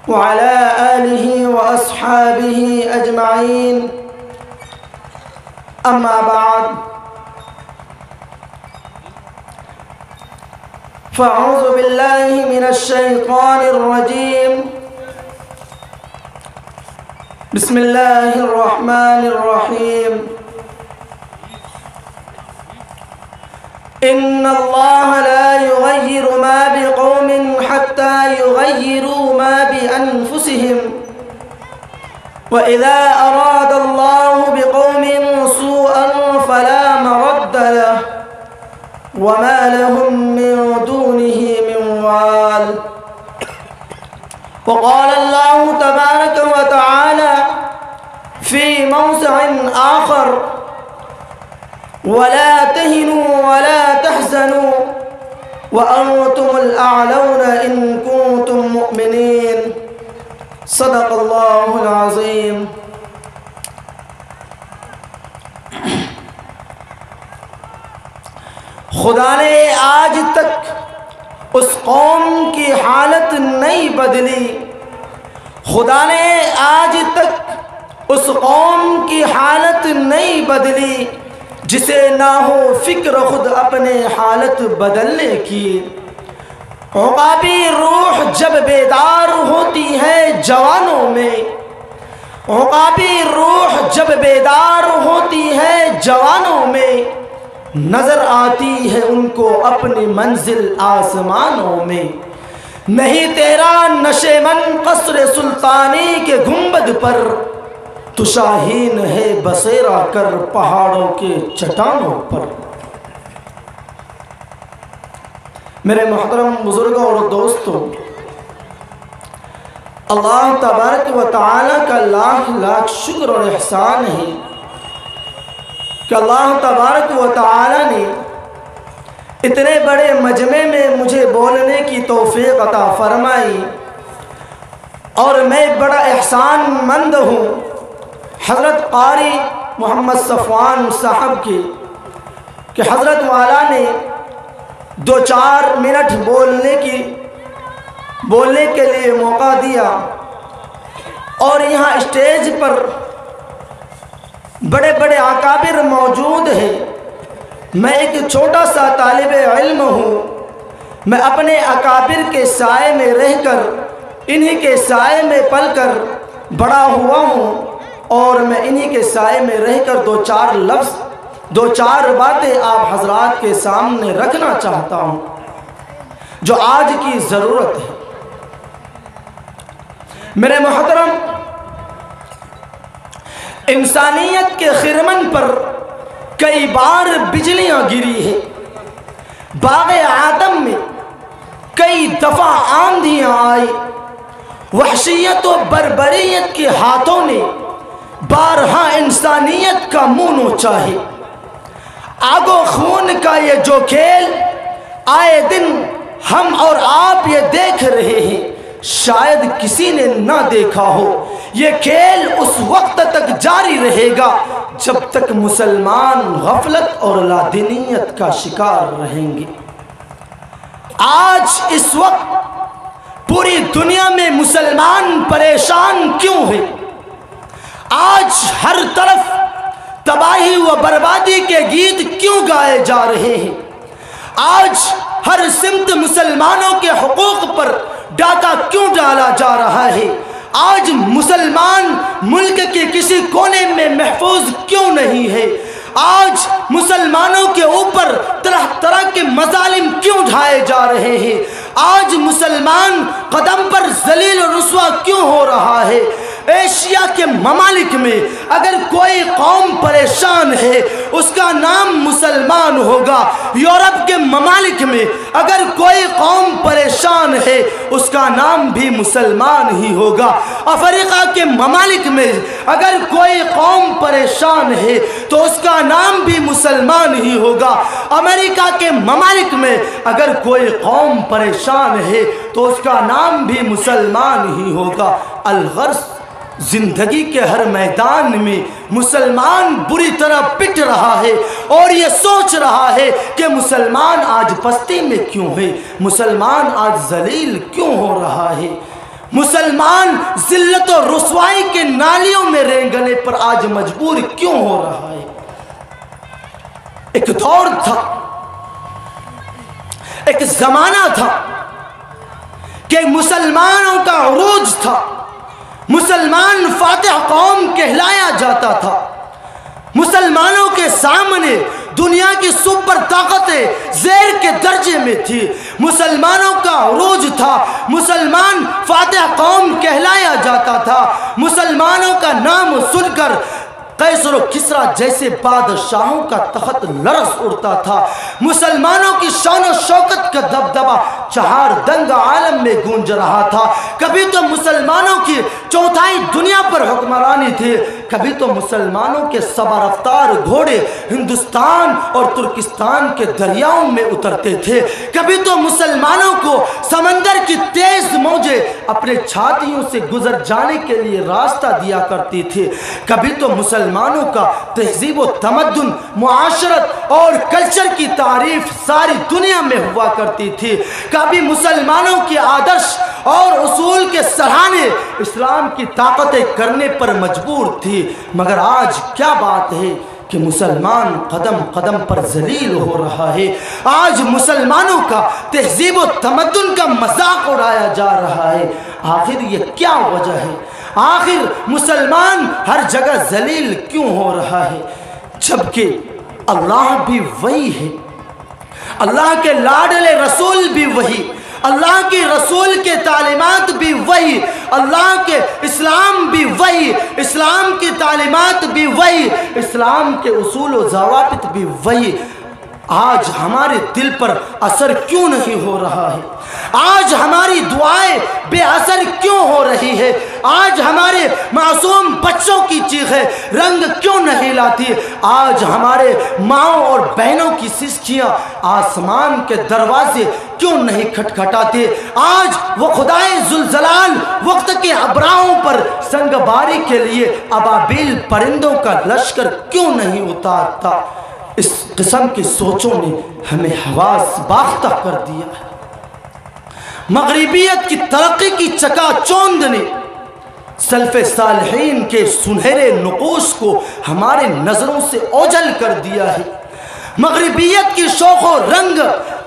وعلى آله وأصحابه أجمعين. أما بعد، فأعوذ بالله من الشيطان الرجيم. بسم الله الرحمن الرحيم. إن الله لا يغير ما بقوم حتى يغيروا ما بأنفسهم، وإذا أراد الله بقوم سوءا فلا مرد له وما لهم من دونه من وال. وقال الله تبارك وتعالى في موضع آخر: ولا تهنوا ولا تحزنوا وأنتم الأعلون إن كنتم مؤمنين. صدق الله العظيم. خدا نے آج تک اس قوم کی حالت نہیں بدلی. خدا نے آج تک اس قوم کی حالت نہیں بدلی جسے نہ ہو فکر خود اپنے حالت بدلنے کی. عقابی روح جب بیدار ہوتی ہے جوانوں میں، عقابی روح جب بیدار ہوتی ہے جوانوں میں، نظر آتی ہے ان کو اپنی منزل آسمانوں میں. نہیں تیرا نشیمن قصر سلطانی کے گنبد پر، تو شاہین ہے بسیرا کر پہاڑوں کے چٹانوں پر. میرے محترم بزرگوں اور دوستوں، اللہ تبارک و تعالیٰ کا لاکھ لاکھ شکر اور احسان ہے کہ اللہ تبارک و تعالیٰ نے اتنے بڑے مجمع میں مجھے بولنے کی توفیق عطا فرمائی. اور میں بڑا احسان مند ہوں حضرت قاری محمد صفوان صاحب کی کہ حضرت والا نے 2-4 منٹ بولنے کے لیے موقع دیا. اور یہاں اسٹیج پر بڑے بڑے اکابر موجود ہیں. میں ایک چھوٹا سا طالب علم ہوں. میں اپنے اکابر کے سائے میں رہ کر، انہی کے سائے میں پل کر بڑا ہوا ہوں. اور میں انہی کے سائے میں رہ کر 2-4 لفظ، 2-4 باتیں آپ حضرات کے سامنے رکھنا چاہتا ہوں جو آج کی ضرورت ہے. میرے محترم، انسانیت کے خرمن پر کئی بار بجلیاں گری ہیں. باغ آدم میں کئی دفعہ آندھیاں آئی. وحشیت و بربریت کے ہاتھوں نے بارہا انسانیت کا منہ نوچا ہے. آگ و خون کا یہ جو کھیل آئے دن ہم اور آپ یہ دیکھ رہے ہیں، شاید کسی نے نہ دیکھا ہو. یہ کھیل اس وقت تک جاری رہے گا جب تک مسلمان غفلت اور لادینیت کا شکار رہیں گے. آج اس وقت پوری دنیا میں مسلمان پریشان کیوں ہے؟ آج ہر طرف تباہی و بربادی کے گیت کیوں گائے جا رہے ہیں؟ آج ہر سمت مسلمانوں کے حقوق پر ڈاکہ کیوں ڈالا جا رہا ہے؟ آج مسلمان ملک کے کسی کونے میں محفوظ کیوں نہیں ہے؟ آج مسلمانوں کے اوپر طرح طرح کے مظالم کیوں ڈھائے جا رہے ہیں؟ آج مسلمان قدم پر ذلیل و رسوا کیوں ہو رہا ہے؟ ایشیا کے ممالک میں اگر کوئی قوم پریشان ہے اس کا نام مسلمان ہوگا. یورپ کے ممالک میں اگر کوئی قوم پریشان ہے اس کا نام بھی مسلمان ہی ہوگا. افریقہ کے ممالک میں اگر کوئی قوم پریشان ہے تو اس کا نام بھی مسلمان ہی ہوگا. امریکہ کے ممالک میں اگر کوئی قوم پریشان ہے تو اس کا نام بھی مسلمان ہی ہوگا. الغرض زندگی کے ہر میدان میں مسلمان بری طرح پٹ رہا ہے اور یہ سوچ رہا ہے کہ مسلمان آج پستی میں کیوں ہے، مسلمان آج ذلیل کیوں ہو رہا ہے. مسلمان ذلت و رسوائی کے نالیوں میں رینگنے پر آج مجبور کیوں ہو رہا ہے؟ ایک دور تھا، ایک زمانہ تھا کہ مسلمانوں کا عروج تھا، مسلمان فاتح قوم کہلایا جاتا تھا، مسلمانوں کے سامنے دنیا کی سپر طاقتیں زیر کے درجے میں تھی، مسلمانوں کا عروج تھا، مسلمان فاتح قوم کہلایا جاتا تھا، مسلمانوں کا نام سن کر قیصر و کسریٰ جیسے بادشاہوں کا تخت لرز اڑتا تھا، مسلمانوں کی شان و شوکت کا دبدبہ چہار دنگ عالم میں گونج رہا تھا۔ کبھی تو مسلمانوں کی چوتھائی دنیا پر حکمرانی تھی، کبھی تو مسلمانوں کے سبا رفتار گھوڑے ہندوستان اور ترکستان کے دریاؤں میں اترتے تھے، کبھی تو مسلمانوں کو سمندر کی تیز موجیں اپنے چھاتیوں سے گزر جانے کے لیے راستہ دیا کرتی تھی، کبھی تو مسلمانوں کا تہذیب و تمدن، معاشرت اور کلچر کی تعریف ساری دنیا میں ہوا کرتی تھی، کبھی مسلمانوں کی آدرش اور اصول کے سراہنے اسلام کی طاقتیں کرنے پر مجبور تھی۔ مگر آج کیا بات ہے کہ مسلمان قدم قدم پر ذلیل ہو رہا ہے، آج مسلمانوں کا تہذیب و تمدن کا مذاق اڑایا جا رہا ہے۔ آخر یہ کیا وجہ ہے؟ آخر مسلمان ہر جگہ ذلیل کیوں ہو رہا ہے؟ جبکہ اللہ بھی وہی ہے، اللہ کے لاڈلے رسول بھی وہی، اللہ کے رسول کے تعلیمات بھی وہی، اللہ کے اسلام بھی وہی، اسلام کی تعلیمات بھی وہی، اسلام کے اصول و ضوابط بھی وہی۔ آج ہمارے دل پر اثر کیوں نہیں ہو رہا ہے؟ آج ہماری دعائیں بے اثر کیوں ہو رہی ہے؟ آج ہمارے معصوم بچوں کی چیخیں رنگ کیوں نہیں لاتی؟ آج ہمارے ماؤں اور بہنوں کی سسکیاں آسمان کے دروازے کیوں نہیں کھٹکھٹاتے؟ آج وہ خدائے ذوالجلال وقت کے ابراہوں پر سنگ باری کے لیے ابابیل پرندوں کا لشکر کیوں نہیں اتارتا؟ اس قسم کی سوچوں نے ہمیں حواس باختہ کر دیا ہے۔ مغربیت کی ترقی کی چکا چوند نے سلف صالحین کے سنہرے نقوش کو ہمارے نظروں سے اوجھل کر دیا ہے۔ مغربیت کی شوق و رنگ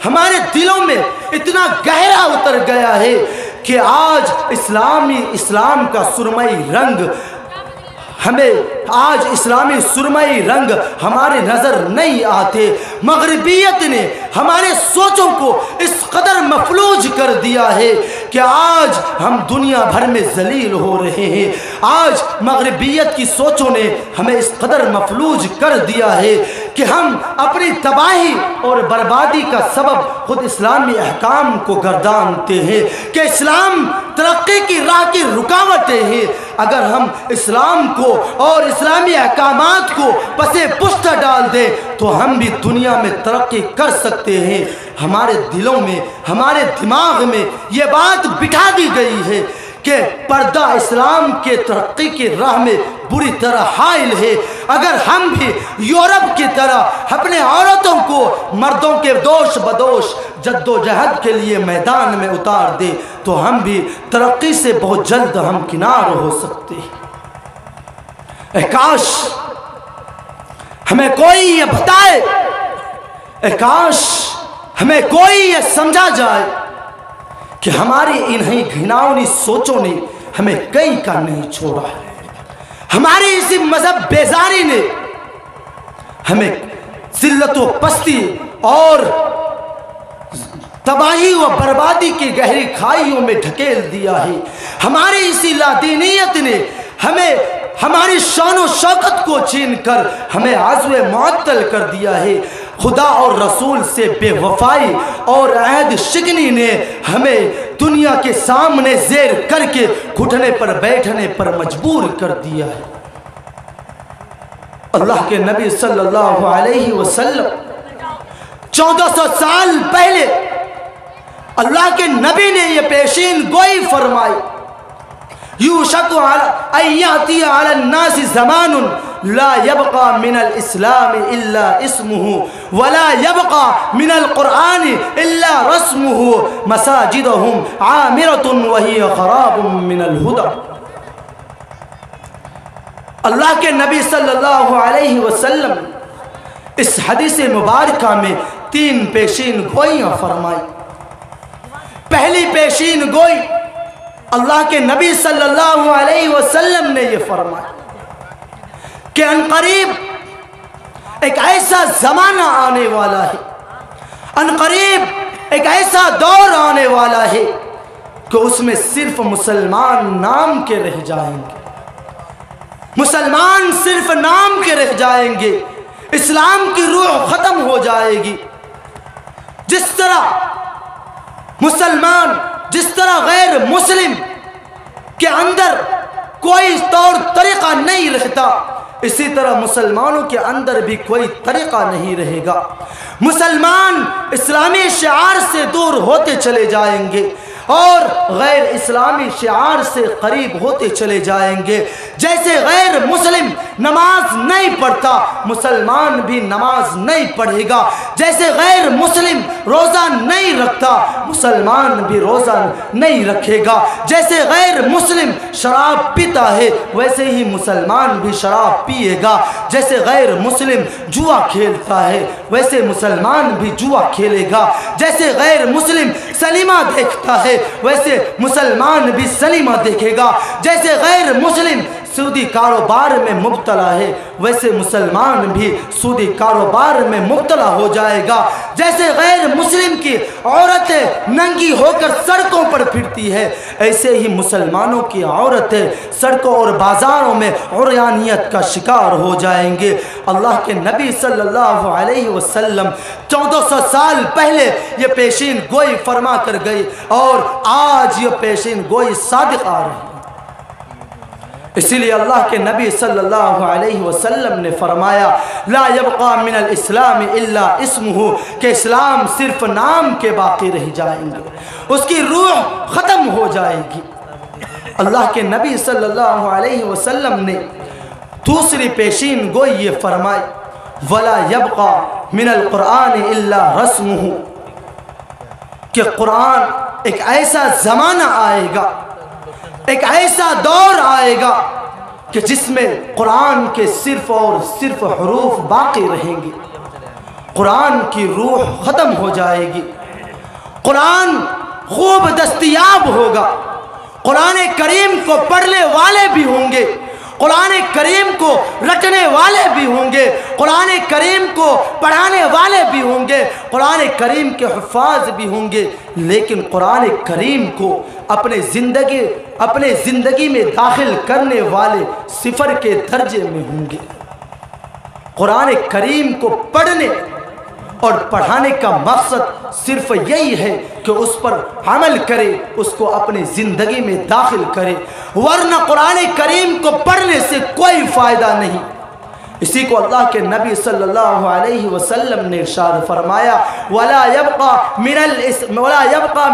ہمارے دلوں میں اتنا گہرا اتر گیا ہے کہ آج اسلام کا سرمئی رنگ اسلامی سرمئی رنگ ہمارے نظر نہیں آتے۔ مغربیت نے ہمارے سوچوں کو اس قدر مفلوج کر دیا ہے کہ آج ہم دنیا بھر میں ذلیل ہو رہے ہیں۔ آج مغربیت کی سوچوں نے ہمیں اس قدر مفلوج کر دیا ہے کہ ہم اپنی تباہی اور بربادی کا سبب خود اسلامی احکام کو گردانتے ہیں کہ اسلام ترقی کی راہ کی رکاوٹیں ہیں۔ اگر ہم اسلام کو اور اسلامی احکامات کو پسے پشت ڈال دیں تو ہم بھی دنیا میں ترقی کر سکتے ہیں۔ ہمارے دلوں میں، ہمارے دماغ میں یہ بات بٹھا دی گئی ہے کہ پردہ اسلام کے ترقی کی راہ میں بری طرح حائل ہے۔ اگر ہم بھی یورپ کی طرح اپنے عورتوں کو مردوں کے دوش بدوش جد و جہد کے لیے میدان میں اتار دیں تو ہم بھی ترقی سے بہت جلد ہمکنار ہو سکتے ہیں۔ اے کاش ہمیں کوئی یہ بتائے، اے کاش ہمیں کوئی یہ سمجھا جائے کہ ہماری انہی گھناؤنی سوچوں نے ہمیں کہیں کا نہیں چھوڑا ہے۔ ہماری اسی مذہب بیزاری نے ہمیں ذلت و پستی اور تباہی و بربادی کی گہری کھائیوں میں ڈھکیل دیا ہے۔ ہماری اسی لادینیت نے ہمیں ہماری شان و شوکت کو چھین کر ہمیں عزو معطل کر دیا ہے۔ خدا اور رسول سے بے وفائی اور عہد شکنی نے ہمیں دنیا کے سامنے زیر کر کے گھٹنے پر بیٹھنے پر مجبور کر دیا ہے۔ اللہ کے نبی صلی اللہ علیہ وسلم 1400 سال پہلے اللہ کے نبی نے یہ پیشین گوئی فرمائی، یوشک ان یاتی علی الناس زمان لا یبقى من الاسلام الا اسمه ولا يبقى من القرآن الا رسمه مساجدهم عامرة وهي خراب من الهدى۔ اللہ کے نبی صلی اللہ علیہ وسلم اس حدیث مبارکہ میں 3 پیشین گوئیاں فرمائی۔ پہلی پیشین گوئی اللہ کے نبی صلی اللہ علیہ وسلم نے یہ فرمایا کہ عنقریب ایک ایسا زمانہ آنے والا ہے، عنقریب ایک ایسا دور آنے والا ہے کہ اس میں صرف مسلمان نام کے رہ جائیں گے، مسلمان صرف نام کے رہ جائیں گے، اسلام کی روح ختم ہو جائے گی۔ جس طرح مسلمان، جس طرح غیر مسلم کے اندر کوئی طور طریقہ نہیں رہتا، اسی طرح مسلمانوں کے اندر بھی کوئی طریقہ نہیں رہے گا۔ مسلمان اسلامی شعار سے دور ہوتے چلے جائیں گے اور غیر اسلامی شعار سے قریب ہوتے چلے جائیں گے۔ جیسے غیر مسلم نماز نہیں پڑھتا، مسلمان بھی نماز نہیں پڑھے گا۔ جیسے غیر مسلم روزہ نہیں رکھتا، مسلمان بھی روزہ نہیں رکھے گا۔ جیسے غیر مسلم شراب پیتا ہے، ویسے ہی مسلمان بھی شراب پیے گا۔ جیسے غیر مسلم جوا کھیلتا ہے، ویسے مسلمان بھی جوا کھیلے گا۔ جیسے غیر مسلم سنیما دیکھتا ہے، ویسے مسلمان بھی سنیما دیکھے گا۔ جیسے غیر مسلم سودی کاروبار میں مبتلا ہے، ویسے مسلمان بھی سودی کاروبار میں مبتلا ہو جائے گا۔ جیسے غیر مسلم کی عورتیں ننگی ہو کر سڑکوں پر پھرتی ہے، ایسے ہی مسلمانوں کی عورتیں سڑکوں اور بازاروں میں عریانیت کا شکار ہو جائیں گے۔ اللہ کے نبی صلی اللہ علیہ وسلم 1400 سال پہلے یہ پیشین گوئی فرما کر گئی اور آج یہ پیشین گوئی صادق آ رہی ہے۔ اسی لیے اللہ کے نبی صلی اللہ علیہ وسلم نے فرمایا لا یبقى من الاسلام الا اسمه، کہ اسلام صرف نام کے باقی رہ جائیں گے، اس کی روح ختم ہو جائے گی۔ اللہ کے نبی صلی اللہ علیہ وسلم نے دوسری پیشین گوئی یہ فرمائی ولا یبقى من القرآن الا رسمه، کہ قرآن ایک ایسا زمانہ آئے گا، ایک ایسا دور آئے گا کہ جس میں قرآن کے صرف اور صرف حروف باقی رہیں گے، قرآن کی روح ختم ہو جائے گی، قرآن خوب دستیاب ہوگا، قرآن کریم کو پڑھنے والے بھی ہوں گے، قرآن کریم کو رٹنے والے بھی ہوں گے، قرآن کریم کو پڑھانے والے بھی ہوں گے، قرآن کریم کے حفاظ بھی ہوں گے، لیکن قرآن کریم کو اپنے زندگی میں داخل کرنے والے صفر کے درجے میں ہوں گے۔ قرآن کریم کو پڑھنے اور پڑھانے کا مقصد صرف یہی ہے کہ اس پر عمل کرے، اس کو اپنی زندگی میں داخل کرے، ورنہ قرآن کریم کو پڑھنے سے کوئی فائدہ نہیں۔ اسی کو اللہ کے نبی صلی اللہ علیہ وسلم نے ارشاد فرمایا وَلَا يَبْقَى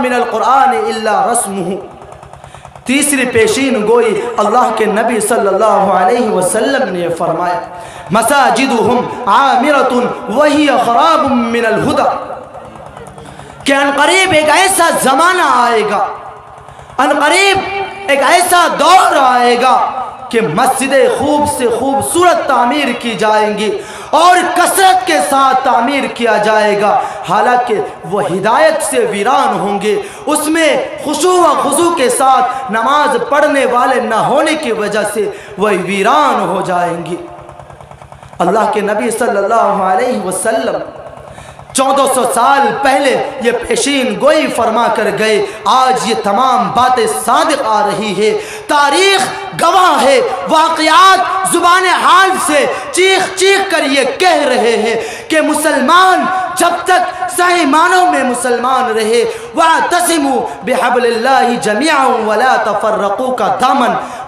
مِنَ الْقُرْآنِ إِلَّا رَسْمُهُ۔ تیسری پیشین گوئی اللہ کے نبی صلی اللہ علیہ وسلم نے فرمایا مساجدهم عامرة وهي خراب من الهدى، کہ عنقریب ایک ایسا زمانہ آئے گا، عنقریب ایک ایسا دور آئے گا کہ مسجدیں خوب سے خوبصورت تعمیر کی جائیں گی اور کثرت کے ساتھ تعمیر کیا جائے گا، حالانکہ وہ ہدایت سے ویران ہوں گے، اس میں خشوع و خضوع کے ساتھ نماز پڑھنے والے نہ ہونے کی وجہ سے وہ ویران ہو جائیں گی۔ اللہ کے نبی صلی اللہ علیہ وسلم 1400 سال پہلے یہ پیشین گوئی فرما کر گئے، آج یہ تمام باتیں صادق آ رہی ہے، تاریخ گواہ ہے، واقعات زبان حال سے چیخ چیخ کر یہ کہہ رہے ہیں کہ مسلمان جب تک صحیح معنوں میں مسلمان رہے وَاعْتَصِمُوا بِحَبْلِ اللَّهِ جَمِيعًا وَلَا تَفَرَّقُوا کا دامن